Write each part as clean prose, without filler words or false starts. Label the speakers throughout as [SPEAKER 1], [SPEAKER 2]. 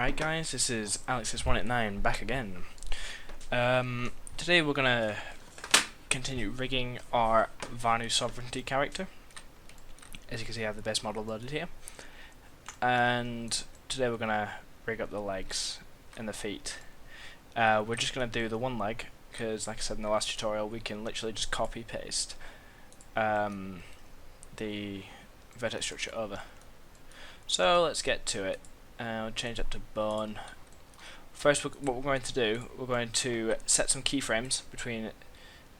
[SPEAKER 1] Alright guys, this is Alexis189 back again. Today we're gonna continue rigging our Vanu Sovereignty character. As you can see, I have the base model loaded here. And today we're gonna rig up the legs and the feet. We're just gonna do the one leg, because like I said in the last tutorial, we can literally just copy paste the vertex structure over. So let's get to it. I'll change that to bone. First, what we're going to do, we're going to set some keyframes between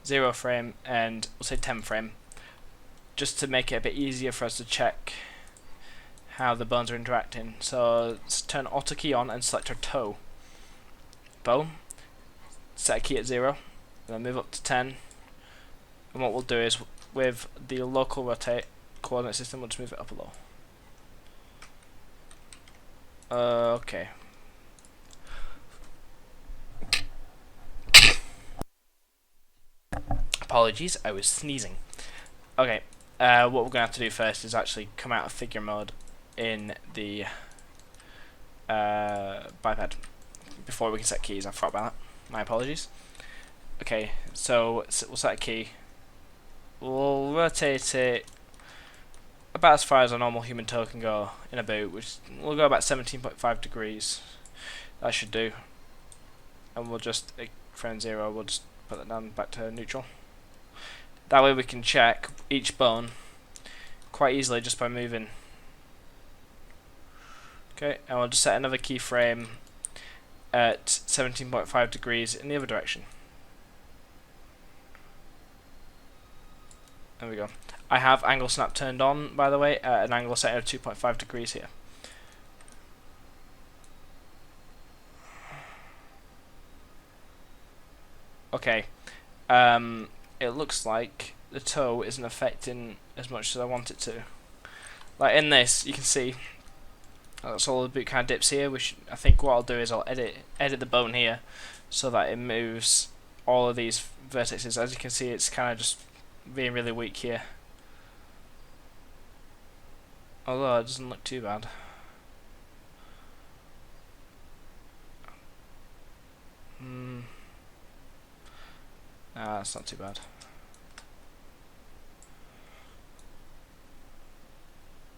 [SPEAKER 1] 0 frame and we'll say 10 frame, just to make it a bit easier for us to check how the bones are interacting. So let's turn auto key on and select our toe. Bone. Set a key at 0, and then move up to 10. And what we'll do is, with the local rotate coordinate system, we'll just move it up a little. Okay. Apologies, I was sneezing. Okay, what we're going to have to do first is actually come out of figure mode in the biped before we can set keys. I forgot about that. My apologies. Okay, so we'll set a key. We'll rotate it about as far as a normal human toe can go in a boot, which will go about 17.5 degrees. That should do. And we'll just, frame 0, we'll just put that down back to neutral. That way we can check each bone quite easily just by moving. Okay, and we'll just set another keyframe at 17.5 degrees in the other direction. There we go. I have angle snap turned on, by the way, at an angle setting of 2.5 degrees here. Okay, it looks like the toe isn't affecting as much as I want it to. Like in this, you can see that's all the boot kind of dips here, which I think what I'll do is I'll edit the bone here so that it moves all of these vertices. As you can see, it's kind of just being really weak here. Although it doesn't look too bad. Nah, that's not too bad.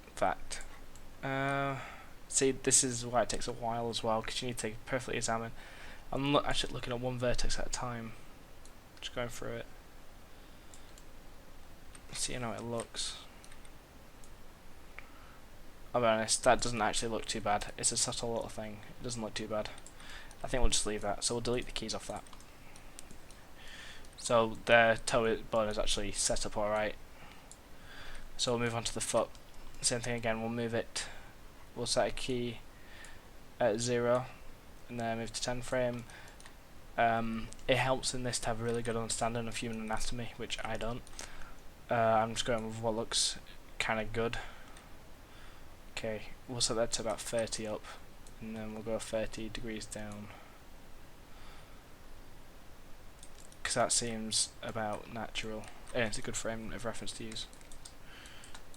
[SPEAKER 1] In fact, see, this is why it takes a while as well, because you need to perfectly examine. I'm actually looking at one vertex at a time, just going through it, seeing how it looks. I'll be honest, that doesn't actually look too bad. It's a subtle little thing. It doesn't look too bad. I think we'll just leave that. So we'll delete the keys off that. So the toe bone is actually set up alright. So we'll move on to the foot. Same thing again, we'll move it. We'll set a key at 0 and then move to 10 frame. It helps in this to have a really good understanding of human anatomy, which I don't. I'm just going with what looks kind of good. Okay, we'll set that to about 30 up, and then we'll go 30 degrees down, because that seems about natural, and it's a good frame of reference to use.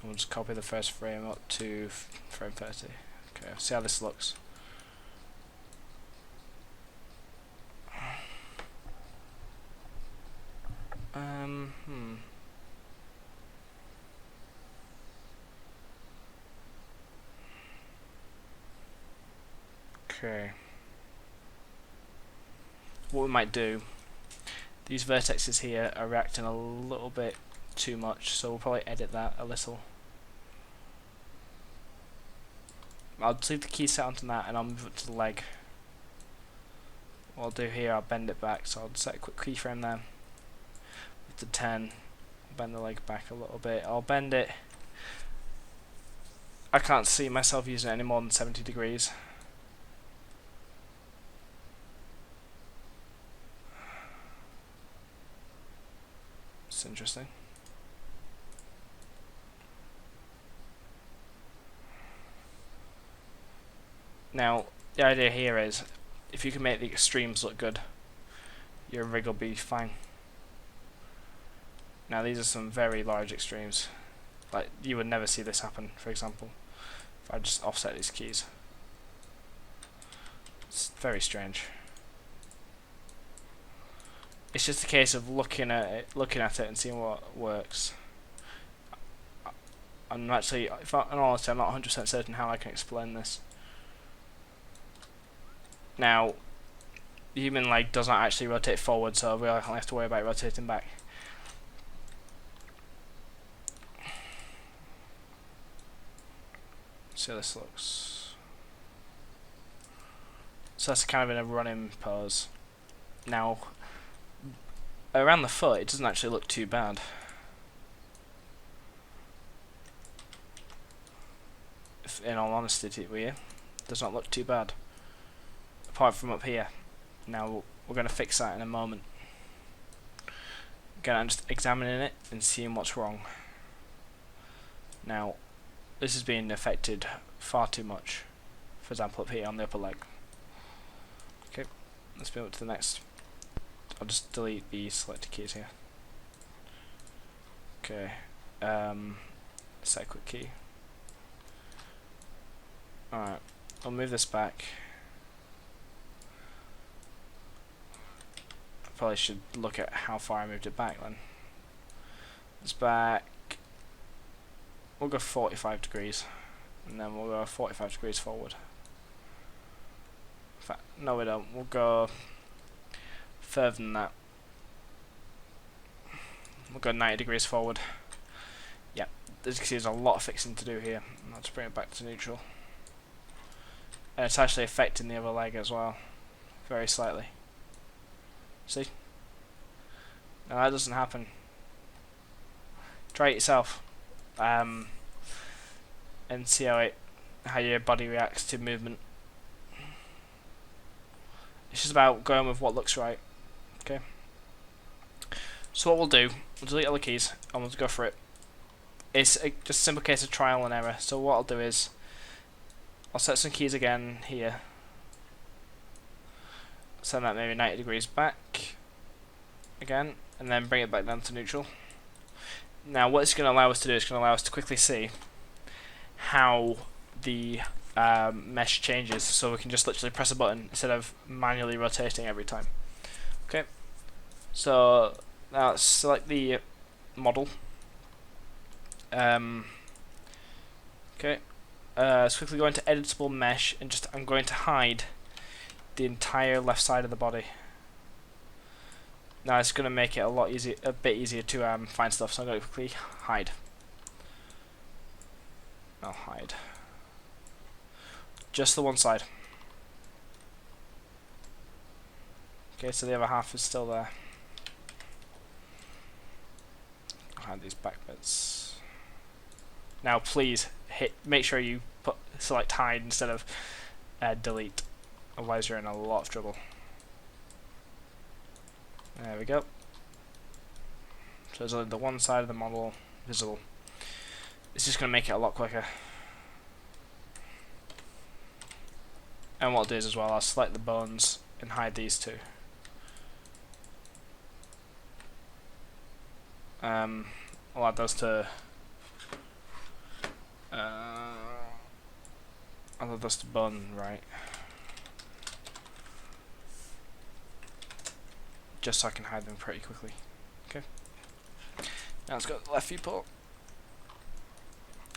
[SPEAKER 1] And we'll just copy the first frame up to frame 30. Okay, see how this looks. Okay. What we might do, these vertexes here are reacting a little bit too much, so we'll probably edit that a little. I'll just leave the key set onto that and I'll move it to the leg. What I'll do here, I'll bend it back, so I'll set a quick keyframe there. With the 10, bend the leg back a little bit. I'll bend it. I can't see myself using it any more than 70 degrees. It's interesting. Now, the idea here is, if you can make the extremes look good, your rig will be fine. Now these are some very large extremes. Like, you would never see this happen, for example, if I just offset these keys. It's very strange. It's just a case of looking at it and seeing what works. I'm actually, if I'm honest, I'm not 100% certain how I can explain this. Now, the human leg does not actually rotate forward, so we only have to worry about rotating back. See how this looks. So that's kind of in a running pose. Now, around the foot, it doesn't actually look too bad. If, in all honesty, it does not look too bad. Apart from up here. Now, we're going to fix that in a moment. Again, I'm just examining it and seeing what's wrong. Now, this is being affected far too much. For example, up here on the upper leg. Okay, let's move on to the next. I'll just delete the selected keys here. Okay, set a quick key. Alright, I'll move this back. I probably should look at how far I moved it back then. It's back. We'll go 45 degrees, and then we'll go 45 degrees forward. In fact, no we don't. We'll go further than that. We'll go 90 degrees forward. Yep, as you can see, there's a lot of fixing to do here. I'll just bring it back to neutral. And it's actually affecting the other leg as well, very slightly. See? Now that doesn't happen. Try it yourself. And see how your body reacts to movement. It's just about going with what looks right. Okay. So what we'll do, we'll delete all the keys and we'll go for it. It's just a simple case of trial and error. So what I'll do is I'll set some keys again here. Send that maybe 90 degrees back again, and then bring it back down to neutral. Now what it's going to allow us to do is going to allow us to quickly see how the mesh changes, so we can just literally press a button instead of manually rotating every time. Okay, so now let's select the model. Okay, let's quickly go into editable mesh, and I'm going to hide the entire left side of the body. Now it's going to make it a bit easier to find stuff, so I'm going to quickly hide. I'll hide just the one side. Okay, so the other half is still there. I'll hide these back bits. Now please make sure you select hide instead of delete, otherwise you're in a lot of trouble. There we go. So there's only the one side of the model visible. It's just going to make it a lot quicker. And what I'll do is as well, I'll select the bones and hide these two. I'll add those to bone right. Just so I can hide them pretty quickly. Okay. Now let's go to the left viewport.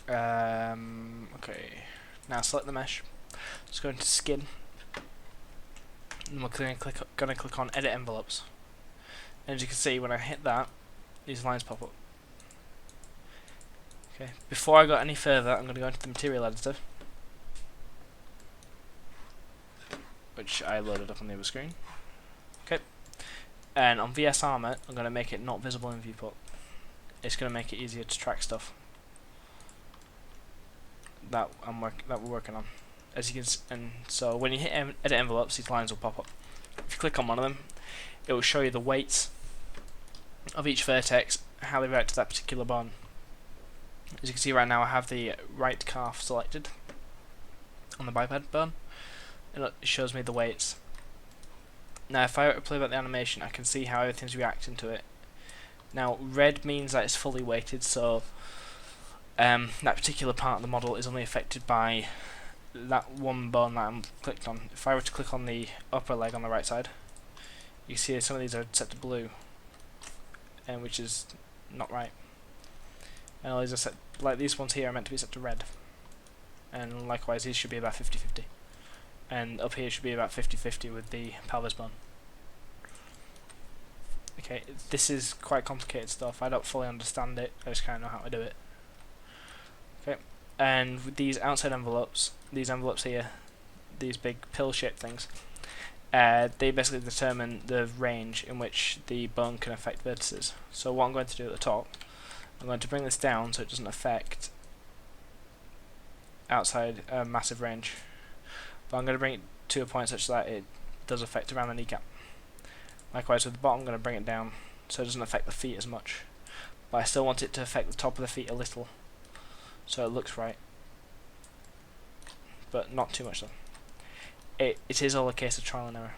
[SPEAKER 1] Okay. Now select the mesh. Let's go into skin. And we're going to click on edit envelopes. And as you can see, when I hit that, these lines pop up. Okay. Before I go any further, I'm going to go into the material editor, which I loaded up on the other screen. Okay. And on VS Armor, I'm going to make it not visible in viewport. It's going to make it easier to track stuff that we're working on. As you can and so when you hit edit envelopes, these lines will pop up. If you click on one of them, it will show you the weights of each vertex, how they react to that particular bone. As you can see right now, I have the right calf selected on the biped bone, and it shows me the weights. Now if I play back the animation, I can see how everything's reacting to it. Now red means that it's fully weighted, so that particular part of the model is only affected by that one bone that I'm clicked on. If I were to click on the upper leg on the right side, you see some of these are set to blue, and which is not right. And all these are set, like these ones here are meant to be set to red, and likewise these should be about 50-50, and up here should be about 50-50 with the pelvis bone. Okay, this is quite complicated stuff. I don't fully understand it, I just kind of know how to do it. Okay, and with these outside envelopes, these envelopes here, these big pill-shaped things, they basically determine the range in which the bone can affect vertices. So what I'm going to do at the top, I'm going to bring this down so it doesn't affect outside massive range, but I'm going to bring it to a point such that it does affect around the kneecap. Likewise with the bottom, I'm going to bring it down so it doesn't affect the feet as much, but I still want it to affect the top of the feet a little, so it looks right, but not too much though. It is all a case of trial and error.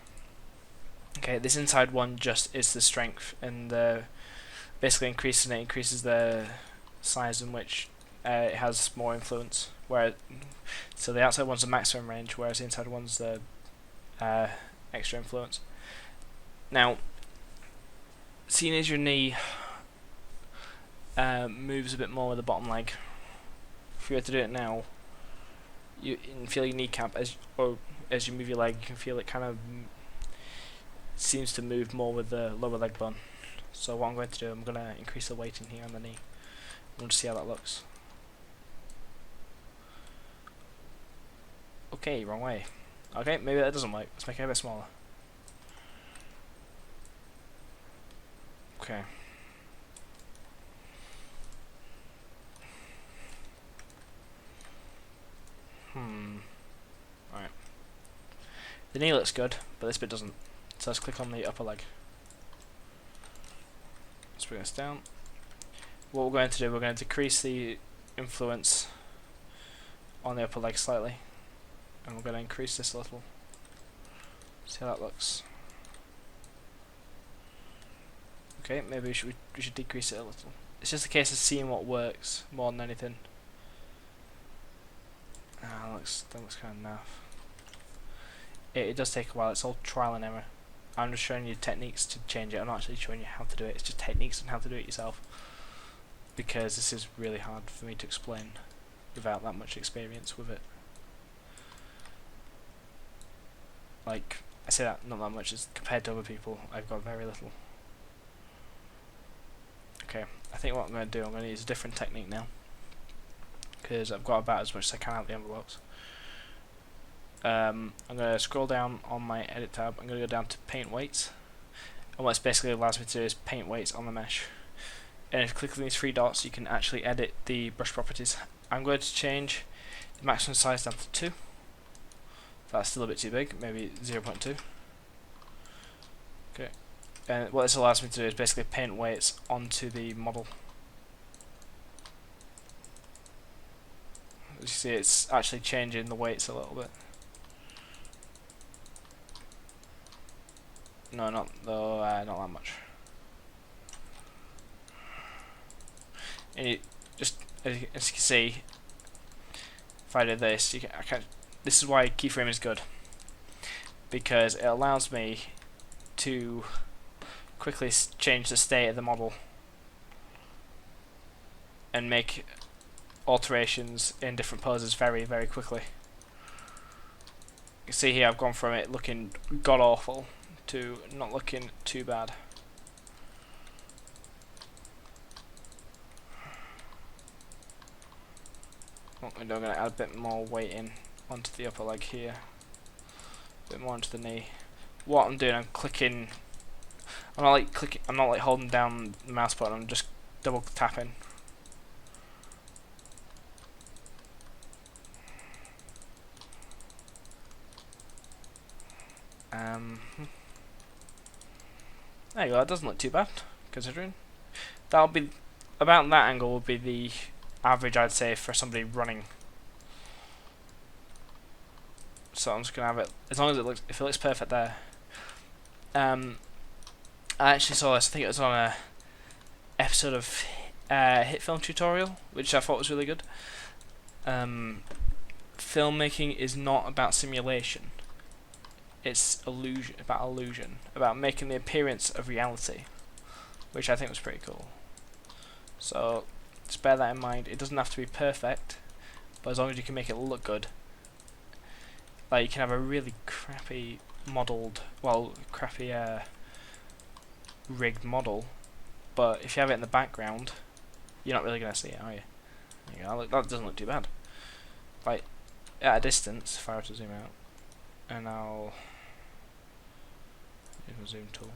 [SPEAKER 1] Okay, this inside one just is the strength, and basically increasing it increases the size in which it has more influence. So the outside one's the maximum range, whereas the inside one's the extra influence. Now, seeing as your knee moves a bit more with the bottom leg, if you were to do it now, you can feel your kneecap as you move your leg. You can feel it kind of seems to move more with the lower leg bone. So what I'm going to do, I'm going to increase the weight in here on the knee. I want to see how that looks. Okay, wrong way. Okay, maybe that doesn't work. Let's make it a bit smaller. Okay. Alright. The knee looks good, but this bit doesn't. So let's click on the upper leg. Let's bring this down. What we're going to do, we're going to decrease the influence on the upper leg slightly, and we're going to increase this a little. See how that looks. Okay, maybe we should decrease it a little. It's just a case of seeing what works more than anything. That looks kind of naff. It does take a while. It's all trial and error. I'm just showing you techniques to change it. I'm not actually showing you how to do it. It's just techniques and how to do it yourself, because this is really hard for me to explain without that much experience with it. Like, I say that not that much as compared to other people. I've got very little. Okay, I think what I'm going to do, I'm going to use a different technique now, because I've got about as much as I can out of the envelopes. I'm going to scroll down on my edit tab. I'm going to go down to paint weights, and what it basically allows me to do is paint weights on the mesh. And if you click on these three dots, you can actually edit the brush properties. I'm going to change the maximum size down to 2. That's still a bit too big, maybe 0.2. Okay. And what this allows me to do is basically paint weights onto the model. As you see, it's actually changing the weights a little bit. No, not that much. And you just, as you can see, if I did this, this is why keyframe is good, because it allows me to quickly change the state of the model and make alterations in different poses very, very quickly. You can see here I've gone from it looking god awful to not looking too bad. I'm going to add a bit more weight in onto the upper leg here, a bit more onto the knee. What I'm doing, I'm clicking. I'm not like holding down the mouse button. I'm just double tapping. There you go. That doesn't look too bad, considering. That'll be about that angle would be the average, I'd say, for somebody running. So I'm just gonna have it as long as it looks. If it looks perfect there. I actually saw this. I think it was on a episode of Hit Film Tutorial, which I thought was really good. filmmaking is not about simulation. It's illusion, about making the appearance of reality, which I think was pretty cool. So just bear that in mind. It doesn't have to be perfect, but as long as you can make it look good. Like, you can have a really crappy rigged model, but if you have it in the background, you're not really going to see it, are you? There you go. That doesn't look too bad. Like, at a distance, if I were to zoom out, and I'll use the zoom tool.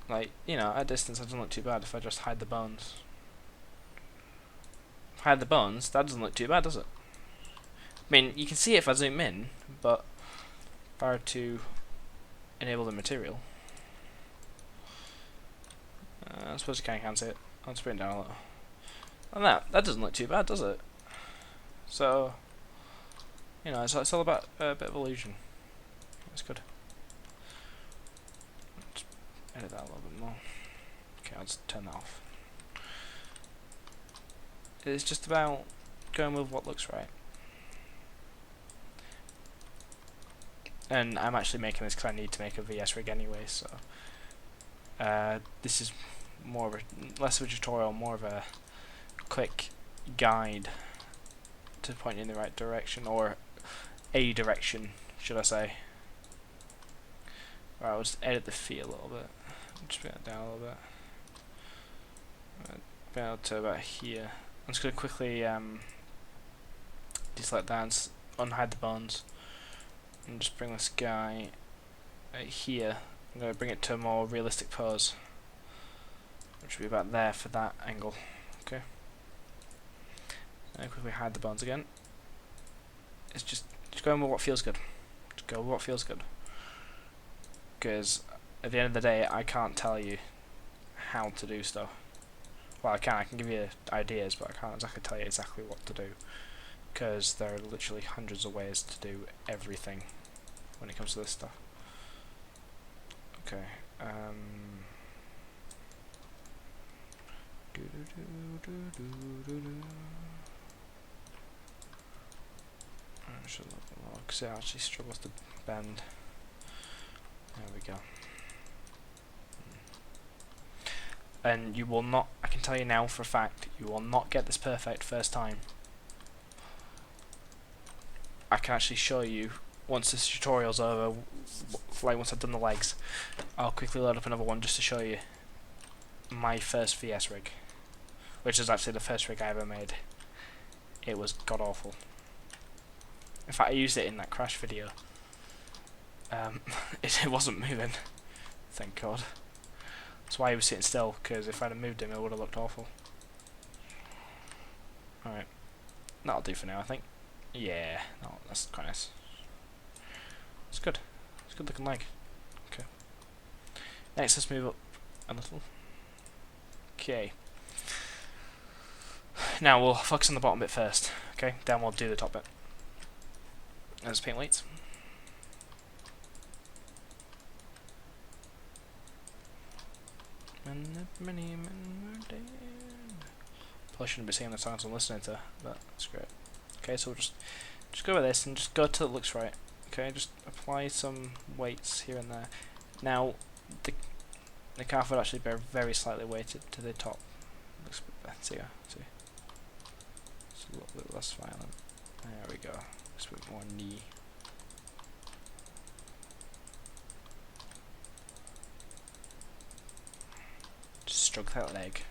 [SPEAKER 1] Like, you know, at a distance, that doesn't look too bad if I just hide the bones. If I hide the bones, that doesn't look too bad, does it? I mean, you can see it if I zoom in, but if I were to enable the material, I suppose you can't see it. I'll just bring it down a little. And that doesn't look too bad, does it? So, you know, it's all about a bit of illusion. That's good. Let's edit that a little bit more. Okay, I'll just turn that off. It's just about going with what looks right. And I'm actually making this because I need to make a VS rig anyway, so this is more of less of a tutorial, more of a quick guide to point you in the right direction, or a direction, should I say. Alright, I'll just edit the feet a little bit. Just bring it down a little bit. Bring it to about here. I'm just going to quickly deselect that and unhide the bones. And just bring this guy right here. I'm going to bring it to a more realistic pose, which will be about there for that angle. Okay. And quickly hide the bones again. It's just going with what feels good. Just go with what feels good. Because at the end of the day, I can't tell you how to do stuff. Well, I can give you ideas, but I can't exactly tell you exactly what to do. Because there are literally hundreds of ways to do everything when it comes to this stuff. Okay. I should look more because it actually struggles to bend. There we go. And you will not, I can tell you now for a fact, you will not get this perfect first time. I can actually show you once this tutorial's over, like once I've done the legs. I'll quickly load up another one just to show you my first VS rig, which is actually the first rig I ever made. It was god awful. In fact, I used it in that crash video. It wasn't moving, thank God. That's why he was sitting still, because if I'd have moved him it would have looked awful. Alright, that'll do for now, I think. Yeah, no, that's quite nice. It's good. It's a good looking leg. Okay. Next, let's move up a little. Okay. Now we'll focus on the bottom bit first. Okay, then we'll do the top bit. There's paint weights. Probably shouldn't be singing the songs I'm listening to, but that's great. Okay, so we'll just go with this and just go till it looks right. Okay, just apply some weights here and there. Now, the calf would actually be very slightly weighted to the top. Looks a bit better. See. It's a little bit less violent. There we go. Looks a bit more knee. Just stroke that leg.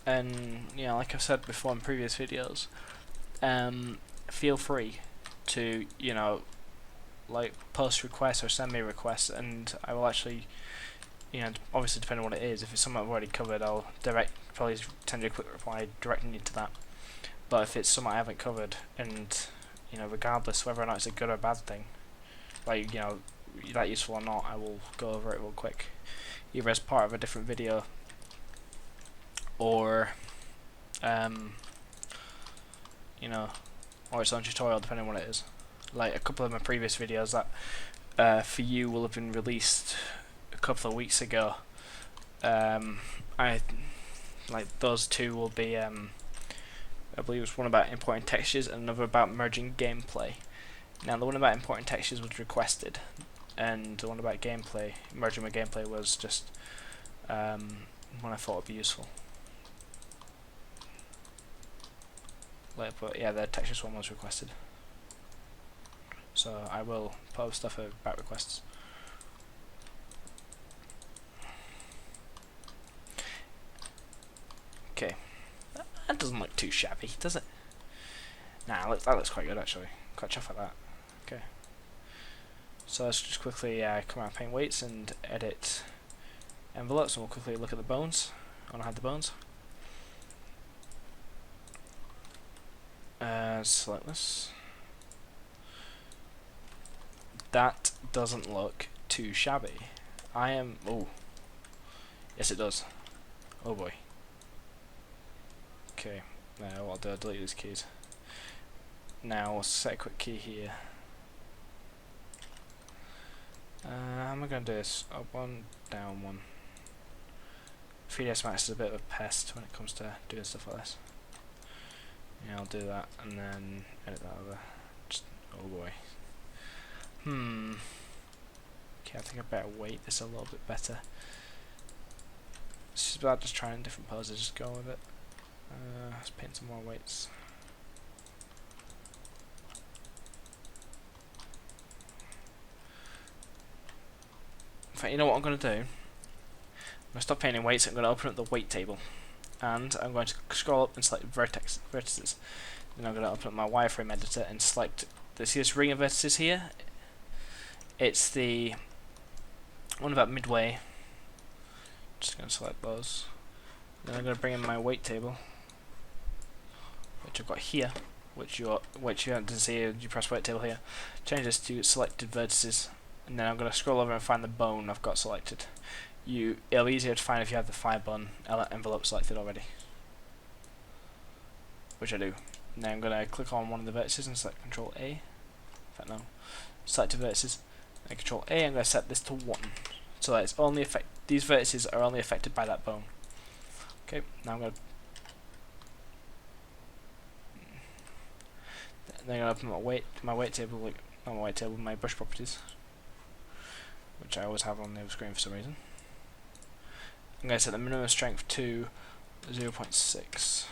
[SPEAKER 1] And yeah, like I've said before in previous videos, feel free to, you know, like post requests or send me requests, and I will actually, you know, obviously depending on what it is. If it's something I've already covered, I'll probably send you a quick reply directing you to that. But if it's something I haven't covered, and you know, regardless whether or not it's a good or bad thing, like, you know, that useful or not, I will go over it real quick, either as part of a different video, or you know, or its own tutorial, depending on what it is. like a couple of my previous videos that for you will have been released a couple of weeks ago. I like those two will be I believe it was one about importing textures and another about merging gameplay. Now the one about importing textures was requested, and the one about gameplay, merging my gameplay, was just one I thought would be useful. But yeah, the textures one was requested, so I will post stuff about requests. Okay, that doesn't look too shabby, does it? Nah, that looks quite good actually. Quite chuffed at that. Okay, so let's just quickly come out of paint weights and edit envelopes, and we'll quickly look at the bones. I want to hide the bones. Select this. That doesn't look too shabby. Oh, yes it does. Oh boy. Okay, now what I'll do, I'll delete these keys. Now we'll set a quick key here. How am I going to do this? Up one, down one. 3ds Max is a bit of a pest when it comes to doing stuff like this. Yeah, I'll do that and then edit that over. Oh boy. Okay, I think I better weight this a little bit better. It's just about just trying different poses, just go with it. Let's paint some more weights. In fact, you know what I'm going to do? I'm going to stop painting weights, I'm going to open up the weight table. And I'm going to scroll up and select vertices. Then I'm going to open up my wireframe editor and select, see this ring of vertices here? It's the one about midway. Just going to select those. Then I'm going to bring in my weight table, which I've got here, which you have to see. You press weight table here. Change this to selected vertices, and then I'm going to scroll over and find the bone I've got selected. It'll be easier to find if you have the fire bone envelope selected already, which I do. Now I'm going to click on one of the vertices and select Control A. In fact, no. Selected vertices. And Control A. I'm going to set this to 1, so that it's only these vertices are only affected by that bone. Okay. Now I'm going to. Then I'm going to open my weight table, like not my weight table, my brush properties, which I always have on the other screen for some reason. I'm going to set the minimum strength to 0.6.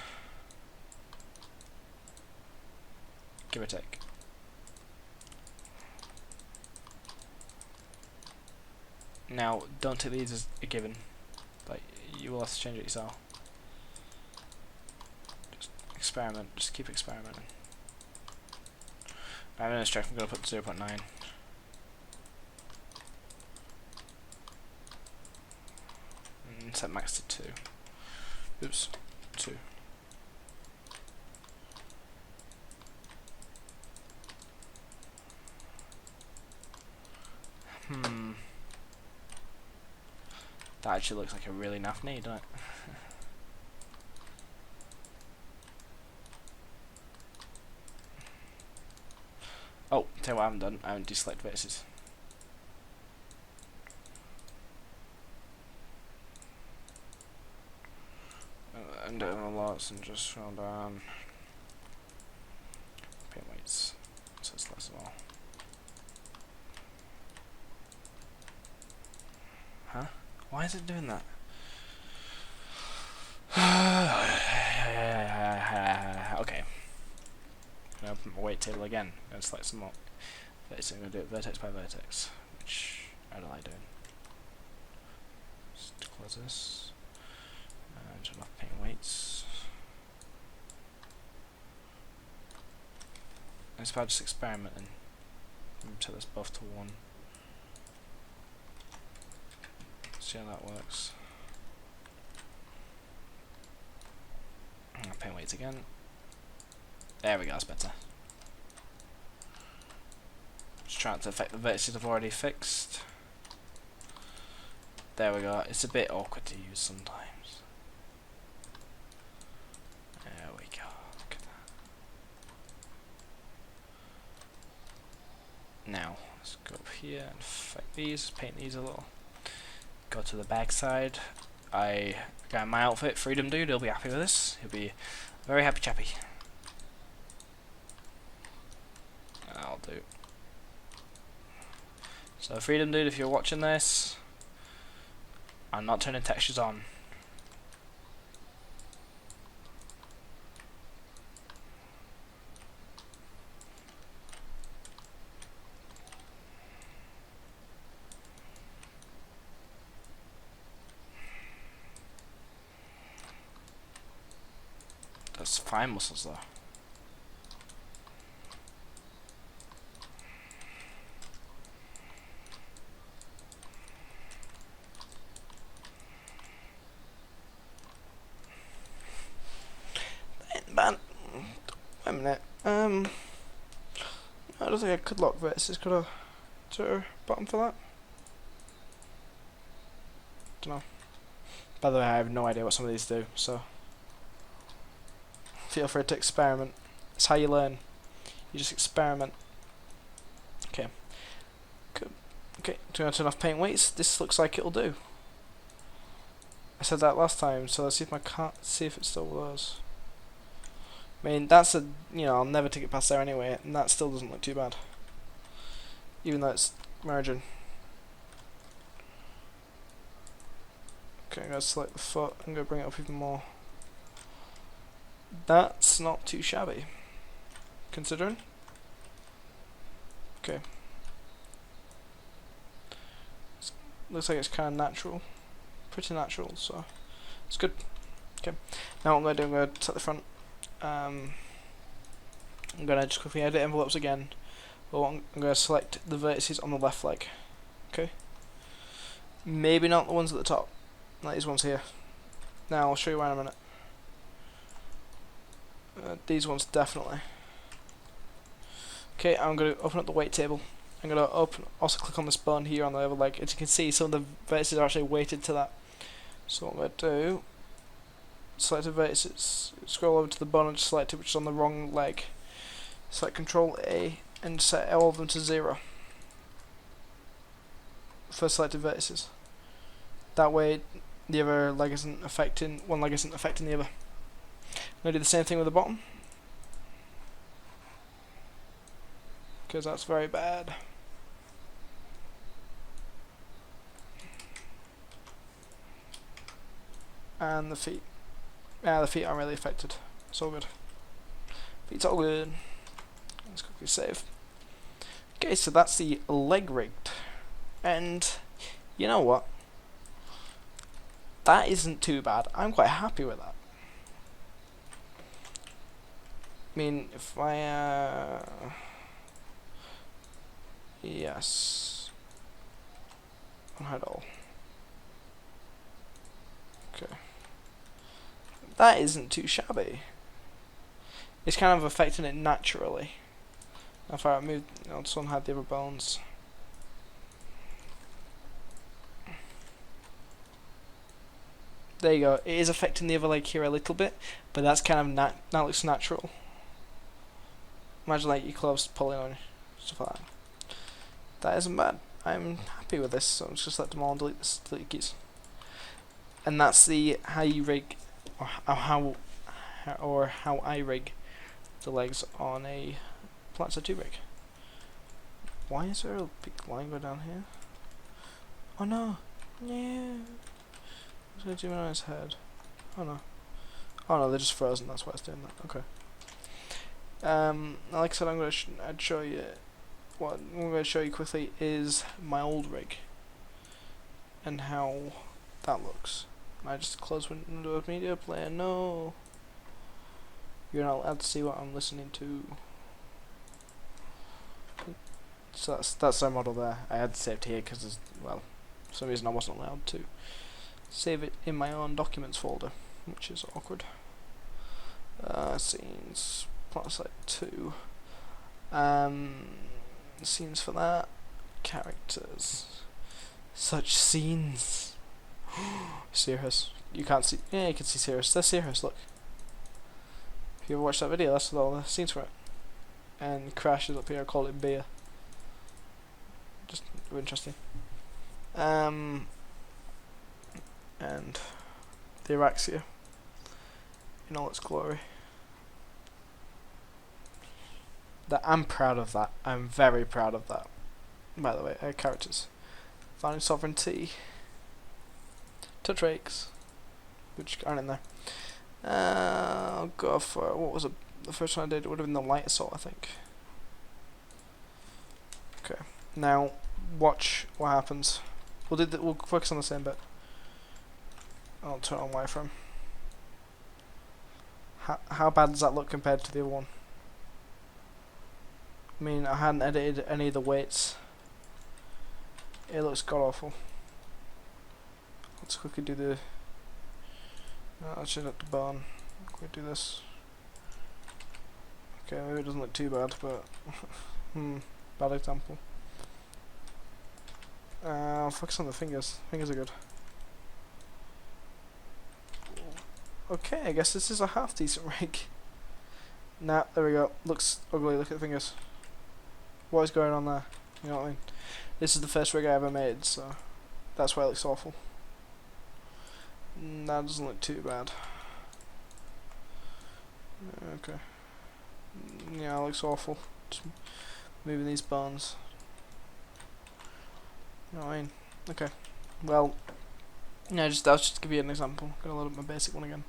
[SPEAKER 1] Give or take. Now, don't take these as a given. Like, you will have to change it yourself. Just experiment. Just keep experimenting. Minimum strength, I'm going to put 0.9. Set max to 2. Oops, 2. That actually looks like a really naff knee, doesn't it? Oh, tell you what I haven't done. I haven't deselect vertices. And doing a lot and just scroll down. Paint weights. So it's less of all. Huh? Why is it doing that? Okay. I'm gonna open my weight table again. I'm gonna select some more. I'm gonna do it vertex by vertex, which I don't like doing. Just close this. Turn off paint weights. It's about just experimenting. Set this both to 1. See how that works. Paint weights again. There we go, that's better. Just trying to affect the vertices I've already fixed. There we go. It's a bit awkward to use sometimes. There we go. Look at Now, let's go up here and affect these, paint these a little. Go to the back side. I got my outfit, Freedom Dude, he'll be happy with this. He'll be a very happy chappy. I'll do. So Freedom Dude, if you're watching this, I'm not turning textures on. That's fine muscles though. Man, wait a minute. I don't think I could lock vertices. Could I? Is there a button for that? Don't know. By the way, I have no idea what some of these do, so feel free to experiment. It's how you learn. You just experiment. Okay. Good. Okay. Do you want to turn off paint weights? This looks like it'll do. I said that last time, so let's see if see if it still works. I mean, that's a, I'll never take it past there anyway, and that still doesn't look too bad. Even though it's merging. Okay, I'm going to select the foot, I'm going to bring it up even more. That's not too shabby, considering. Okay. Looks like it's kind of natural. Pretty natural, so it's good. Okay. Now what I'm going to do, I'm going to set the front. I'm going to just quickly edit envelopes again. But I'm going to select the vertices on the left leg. Okay. Maybe not the ones at the top. Like these ones here. Now I'll show you why in a minute. These ones definitely. Okay, I'm going to open up the weight table. I'm going to also click on this bone here on the other leg. As you can see, some of the vertices are actually weighted to that. So what I'm going to do, select the vertices, scroll over to the bone and just select it, which is on the wrong leg. Select Control A and set all of them to 0 for selected vertices. That way, the other leg isn't affecting, one leg isn't affecting the other. I'm going to do the same thing with the bottom, because that's very bad. And the feet. Yeah, the feet aren't really affected. It's all good. Feet's all good. Let's quickly save. Okay, so that's the leg rigged. And you know what? That isn't too bad. I'm quite happy with that. I mean, if I yes. Unhide all. Okay. That isn't too shabby. It's kind of affecting it naturally. If I remove, this one had the other bones. There you go. It is affecting the other leg here a little bit, but that's kind of that looks natural. Imagine like your clothes pulling on you, stuff like that. That isn't bad. I'm happy with this, so I'm just let them all delete this, delete keys. And that's the how you rig, or how I rig the legs on a Planetside 2 rig. Why is there a big line going down here? Oh no! Yeah. I was going to zoom in on his head. Oh no. Oh no, they're just frozen, that's why it's doing that. Okay. Like I said, I'd show you, what I'm going to show you quickly is my old rig. And how that looks. I just close Windows Media Player, no. You're not allowed to see what I'm listening to. So that's our model there. I had saved here because, well, for some reason I wasn't allowed to save it in my own documents folder, which is awkward. Scenes, Planetside 2. Scenes for that. Characters. Such scenes. Cirrus. You can't see. Yeah, you can see Cirrus. There's Cirrus, look. If you ever watched that video, that's all the scenes for it. And Crash is up here, I call it beer. of interesting. And the Araxia in all its glory. I'm proud of that. I'm very proud of that. By the way, characters. Founding Sovereignty. Touch Rakes, which aren't in there. I'll go for, what was it? The first one I did would have been the Light Assault, I think. Okay, now watch what happens. We'll focus on the same bit. I'll turn on wireframe. How bad does that look compared to the other one? I mean, I hadn't edited any of the weights. It looks god awful. Let's quickly do the. I'll change it to bone. Quickly do this. Okay, maybe it doesn't look too bad, but bad example. I'll focus on the fingers. Fingers are good. Okay, I guess this is a half decent rig. Nah, there we go. Looks ugly. Look at the fingers. What is going on there? You know what I mean? This is the first rig I ever made, so that's why it looks awful. That doesn't look too bad. Okay. Yeah, it looks awful. Just moving these bones. You know what I mean? Okay. Well, yeah, I'll just give you an example. I'm gonna load up my basic one again.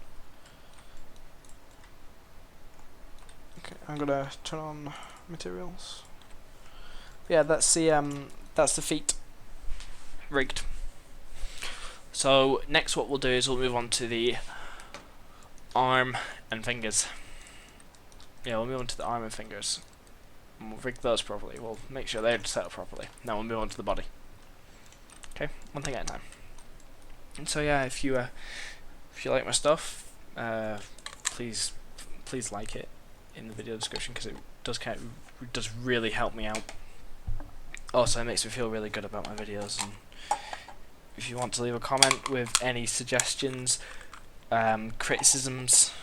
[SPEAKER 1] Okay, I'm gonna turn on materials. Yeah, that's the feet rigged. So next, what we'll do is we'll move on to the arm and fingers. Yeah, we'll move on to the arm and fingers. And we'll rig those properly. We'll make sure they're set up properly. Now we'll move on to the body. Okay, one thing at a time. And so yeah, if you like my stuff, please like it in the video description, because it does really help me out. Also, it makes me feel really good about my videos. And if you want to leave a comment with any suggestions, criticisms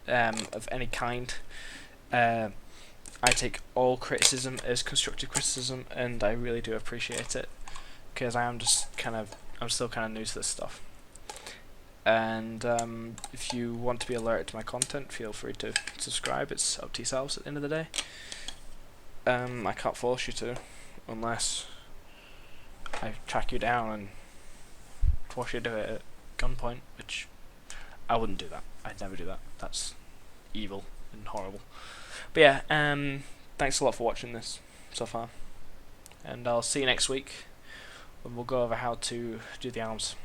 [SPEAKER 1] of any kind, I take all criticism as constructive criticism, and I really do appreciate it, because I'm still kind of new to this stuff. And if you want to be alerted to my content, feel free to subscribe. It's up to yourselves at the end of the day. I can't force you to, unless I track you down and force you to do it at gunpoint, which I wouldn't do that. I'd never do that. That's evil and horrible. But yeah, thanks a lot for watching this so far, and I'll see you next week when we'll go over how to do the arms.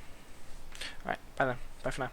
[SPEAKER 1] Alright, bye then. Bye for now.